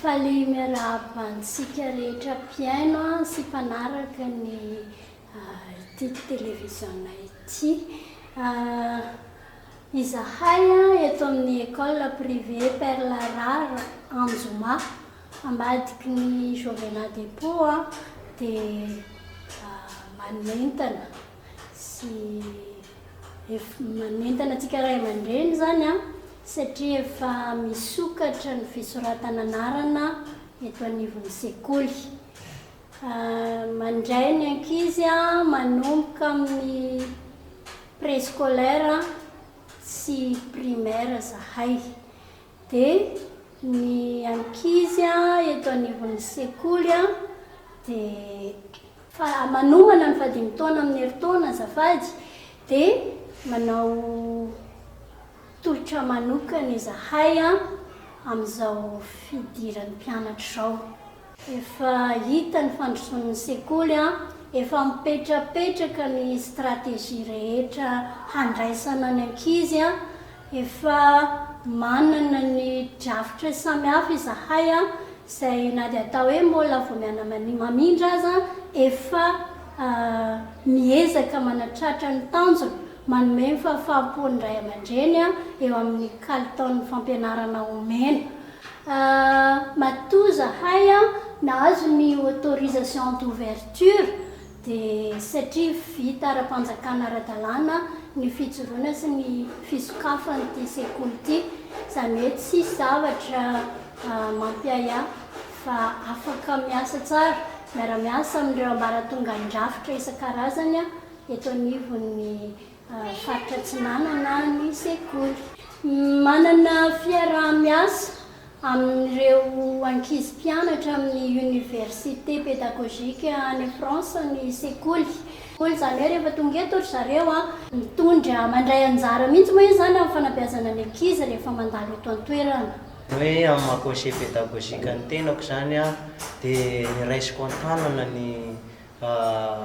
faly miarabantsika rehetra mpiaino sy mpanaraka ny ity télévision ity izahay eto amin'ny école privée Perla Rare Anjoma ambadiky ny Jovena Dépôt dia manentana sy manentana antsika ray aman-dreny zany satria efa misokatra ny fisoratana anarana eto anivon'ny sekoly. Mandray ny ankizy manomboka amin'ny préscolaire sy primaire zahay. Dia ny ankizy eto anivon'ny sekoly dia manomana ny fadimy taona amin'ny herintaona azafady dia manao tolotra manokana izahay amin'izao fidiran'ny mpianatra zao. Efa hita ny fandrosoan'ny sekoly efa mipetrapetraka ny stratégie rehetra handraisana ny ankizy efa manana ny drafitra samihafa izahay izay na dia atao hoe mbola vao miana mamindra aza efa miezaka manatratra ny tanjona manome ny fahafahampon'ny ray aman-dreny eo amin'ny kalitaon'ny fampianarana omena. Matoa zahay nahazo ny autorisation d'ouverture dia satria vita ara-panjakana ara-dalàna ny fijoroana sy ny fisokafan'ity sekoly ity, izany hoe tsy zavatra mampiaya fa afaka miasa tsara miara-miasa amin'ireo ambaratonga an-drafitra isan-karazany eto anivon'ny faritra Atsinanana ny sekoly. Manana fiaraha-miasa amin'ireo ankizy mpianatra amin'ny université pédagogique any France ny sekoly. Izany hoe rehefa tonga eto zareo mitondra mandray anjara mihitsy moa izy zany amin'ny fanabeazana ny ankizy rehefa mandalo eto an-toerana. Hoe amin'ny maha-conseil pédagogique ny tenako zany dia niraisiko an-tanana ny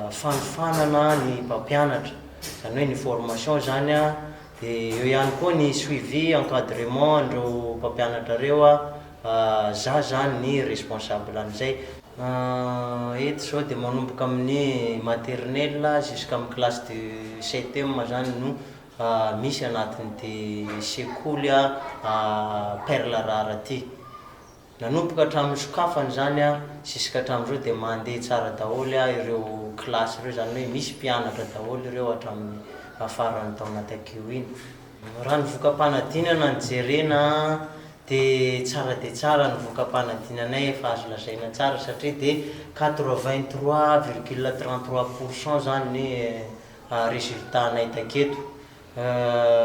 fanofanana ny mpampianatra, izany hoe ny formation zany dia eo ihany koa ny suivi encadrement andreo mpampianatra reo za zany ny responsable an'izay. Eto zao dia manomboka amin'ny maternelle jusqu'à amin'ny classe de 7e zany no misy anatin'ity sekoly Perla Rare ity. Nanomboka hatramin'ny sokafany zany jusqu'à hatramin'izao dia mandeha tsara daholo ireo classe ireo, zany hoe misy mpianatra daholo ireo hatramin'ny afaran'ny taona takeo iny. Raha ny vokam-panadinana ny jerena dia tsara ny vokam-panadinanay efa azo lazaina tsara satria dia 83,33% zany ny résultat-nay taketo.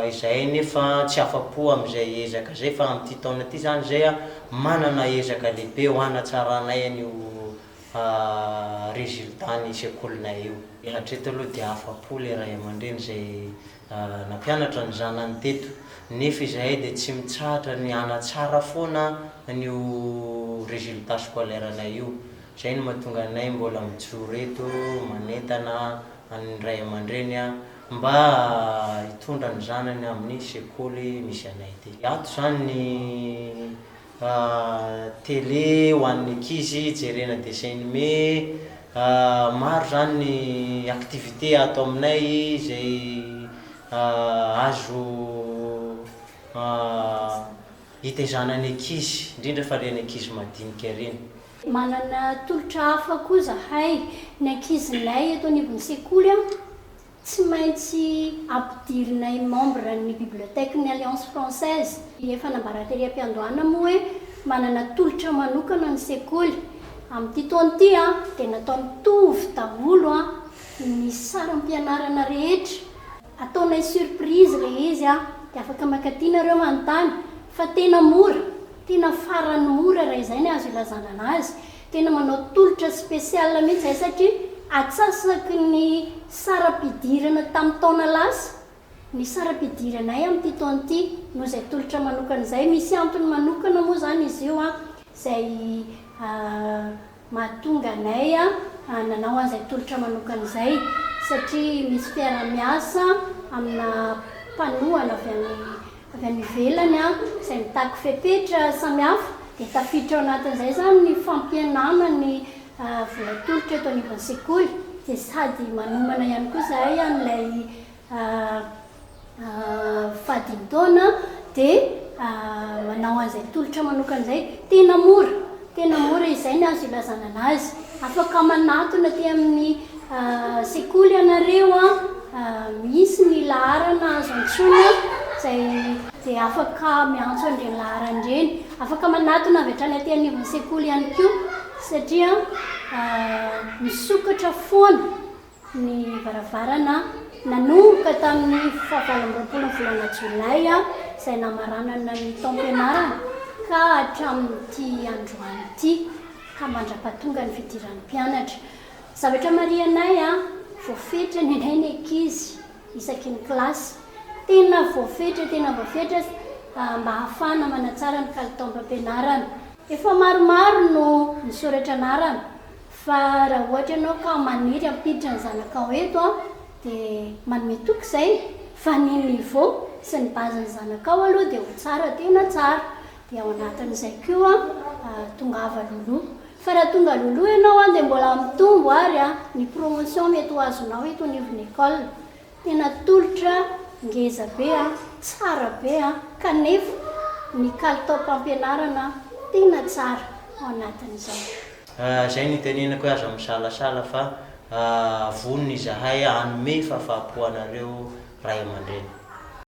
Izay nefa tsy afa-po amin'izay ezaka zay fa amin'ity taona ity zany zay manana ezaka lehibe ho hanatsaranay an'io résultat ny sekolinay io. Hatreto aloha dia afa-po le ray aman-dreny zay nampianatra ny zanany teto, nefa izahay dia tsy mitsahatra ny hanatsara foana an'io résultat scolaire-nay io. Izay no mahatonga anay mbola mijoro eto manentana ny ray aman-dreny mba hitondra ny zanany amin'ny sekoly misy anay ity. Ato zany ny télé ho an'ny ankizy jerena dessin animé, maro zany ny activité atao aminay izay azo hitaizanany ankizy, indrindra fa reny ankizy madinika reny. Manana tolotra hafa koa zahay ny ankizinay eto anivon'ny sekoly tsy maintsy ampidirinay membre ny bibliothèque ny Alliance Française. Efa nambaran-terim-piandohana moa hoe manana tolotra manokana ny sekoly amin'ity taona ity dia natao mitovy daholo ny saram-pianarana rehetra. Ataonay surprise ilay izy dia afaka makatiana ireo manontany fa tena mora, tena farany mora raha izay ny azo ilazana anazy. Tena manao tolotra spécial mihitsy izay satria atsasaky ny saram-pidirana tamin'ny taona lasa. Ny saram-pidiranay amin'ity taona ity noho izay tolotra manokana izay, misy antony manokana moa zany izy io izay mahatonga anay nanao an'izay tolotra manokana izay, satria misy fiara-miasa amina mpanohana avy any ivelany izay mitaky fepetra samihafa dia tafiditra ao anatin'izay zany ny fampianana ny volatolotra eto anivon'ny sekoly dia sady manomana ihany koa zahay an'ilay fadin-taona dia manao an'izay tolotra manokana izay tena mora izay ny azo ilazana anazy afaka manatona ty amin'ny sekoly ianareo misy ny laharana azo antsoina zay dia afaka miantso an'ireny laharana ireny afaka manatona avy hatrany aty anivon'ny sekoly ihany koa satria misokatra foana ny varavarana nanomboka tamin'ny 7 volana jolay izay namaranana ny taom-pianarana ka hatramin'ity androany ity ka mandra-pahatonga ny fidiran'ny mpianatra zavatra marianay voafetra ny anay ny ankizy isaky ny kilasy tena voafetra mba hahafana manatsara ny kalitaom-pampianarana efa maromaro no misoratra anarana fa raha ohatra ianao ka maniry ampiditra ny zanakao eto dia manome toky izay fa ny niveau sy ny baziny zanakao aloha dia ho tsara tena tsara dia ao anatin'izay koa tongava loloha fa raha tonga loloha ianao dia mbola mitombo ary ny promotion mety ho azonao eto anivon'ny école tena tolotra ngeza be tsara be kanefa ny kalitao-pampianarana tena tsara ao anatin'izay zay ny tenenako aza misalasala fa vonony zahay anome fahafahampoanareo ray aman-dreny